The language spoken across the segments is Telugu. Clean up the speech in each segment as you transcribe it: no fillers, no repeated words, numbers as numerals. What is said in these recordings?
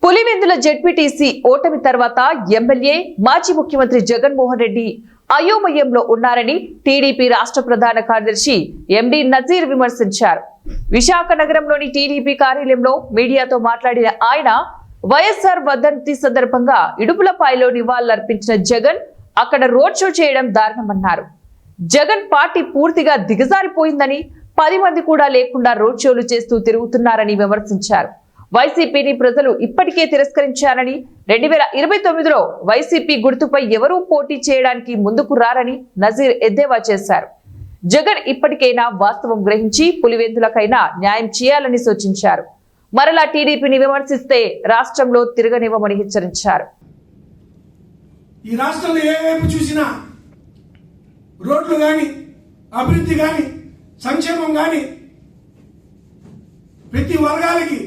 పులివెందుల జెడ్పీటీసీ ఓటమి తర్వాత ఎమ్మెల్యే మాజీ ముఖ్యమంత్రి జగన్మోహన్ రెడ్డి అయోమయంలో ఉన్నారని టీడీపీ రాష్ట్ర ప్రధాన కార్యదర్శి ఎండి నజీర్ విమర్శించారు. విశాఖ నగరంలోని టీడీపీ కార్యాలయంలో మీడియాతో మాట్లాడిన ఆయన వైఎస్ఆర్ వర్ధంతి సందర్భంగా ఇడుపులపాయలో నివాళులర్పించిన జగన్ అక్కడ రోడ్ షో చేయడం దారుణమన్నారు. జగన్ పార్టీ పూర్తిగా దిగజారిపోయిందని 10 మంది కూడా లేకుండా రోడ్ షోలు చేస్తూ తిరుగుతున్నారని విమర్శించారు. వైసీపీని ప్రజలు ఇప్పటికే తిరస్కరించారని 2029లో వైసీపీ గుర్తుపై ఎవరూ పోటీ చేయడానికి ముందుకు రారని నజీర్ ఎద్దేవా చేశారు. జగన్ ఇప్పటికైనా వాస్తవం గ్రహించి పులివెందులకైనా న్యాయం చేయాలని సూచించారు. మరలా టీడీపీని విమర్శిస్తే రాష్ట్రంలో తిరగనివ్వమని హెచ్చరించారు. ఈ రాష్ట్రంలో ఏ వైపు చూసినా రోడ్లు కానీ అభివృద్ధి కానీ సంక్షేమం కానీ ప్రతి వర్గాలకి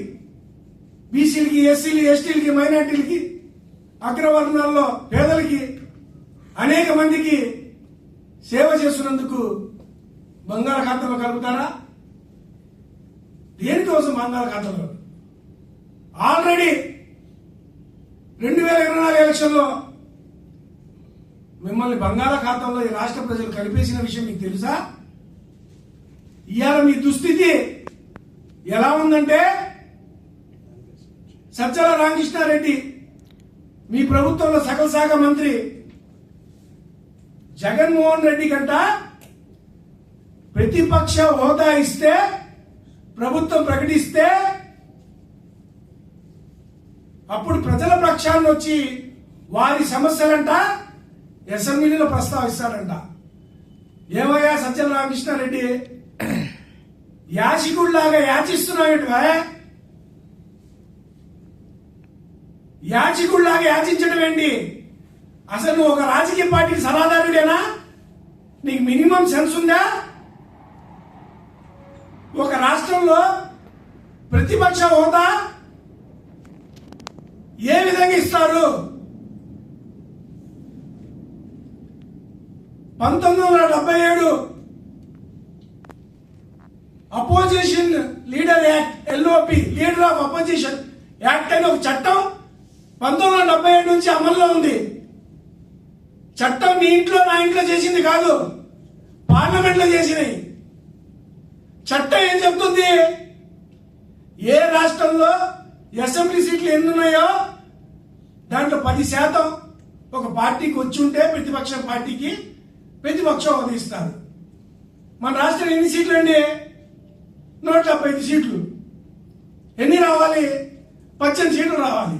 బీసీలకి ఎస్సీలకి ఎస్టీలకి మైనార్టీలకి అగ్రవర్ణాల్లో పేదలకి అనేక మందికి సేవ చేస్తున్నందుకు బంగాళాఖాతంలో కలుపుతారా? దేనికోసం బంగాళాఖాతంలో? ఆల్రెడీ 2024 ఎలక్షన్లో మిమ్మల్ని బంగాళాఖాతంలో ఈ రాష్ట్ర ప్రజలు కలిపేసిన విషయం మీకు తెలుసా? ఇవాళ మీ దుస్థితి ఎలా ఉందంటే సజ్జల రామకృష్ణారెడ్డి మీ ప్రభుత్వంలో సకల శాఖ మంత్రి జగన్మోహన్ రెడ్డి కంట ప్రతిపక్ష హోదా ఇస్తే ప్రభుత్వం ప్రకటిస్తే అప్పుడు ప్రజల పక్షాన్ని వచ్చి వారి సమస్యలంట అసెంబ్లీలో ప్రస్తావిస్తాడంట. ఏమయ్యా సజ్జల రామకృష్ణారెడ్డి, యాచికుడిలాగా యాచిస్తున్నావేంటివా? యాచికుడిలాగా యాచించడం ఏంటి? అసలు నువ్వు ఒక రాజకీయ పార్టీకి సలహాదారుడేనా? నీకు మినిమం సెన్స్ ఉందా? ఒక రాష్ట్రంలో ప్రతిపక్ష హోదా ఏ విధంగా ఇస్తారు? 1977 opposition leader act, LOP, leader of opposition act అనే ఒక చట్టం 1977 నుంచి అమల్లో ఉంది. చట్టం నీ ఇంట్లో నా ఇంట్లో చేసింది కాదు, పార్లమెంట్లో చేసినాయి. చట్టం ఏం చెప్తుంది? ఏ రాష్ట్రంలో అసెంబ్లీ సీట్లు ఎన్ని ఉన్నాయో దాంట్లో 10% ఒక పార్టీకి వచ్చి ఉంటే ప్రతిపక్ష పార్టీకి ప్రతిపక్షం వదిలిస్తారు. మన రాష్ట్రం ఎన్ని సీట్లు అండి? 175 సీట్లు. ఎన్ని రావాలి? 18 సీట్లు రావాలి.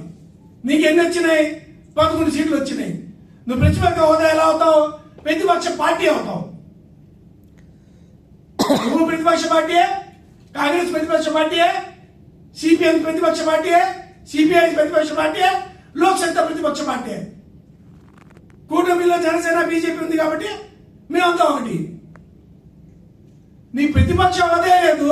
నీకు ఎన్ని వచ్చినాయి? 11 సీట్లు వచ్చినాయి. నువ్వు ప్రతిపక్ష హోదా ఎలా అవుతావు? ప్రతిపక్ష పార్టీ అవుతావు. నువ్వు ప్రతిపక్ష పార్టీయే, కాంగ్రెస్ ప్రతిపక్ష పార్టీయే, సిపిఎం ప్రతిపక్ష పార్టీయే, సిపిఐ ప్రతిపక్ష పార్టీయే, లోక్సత్తా ప్రతిపక్ష పార్టీ. కూటమిలో జనసేన బీజేపీ ఉంది కాబట్టి మేమంతా ఒకటి. నీ ప్రతిపక్ష హోదా లేదు,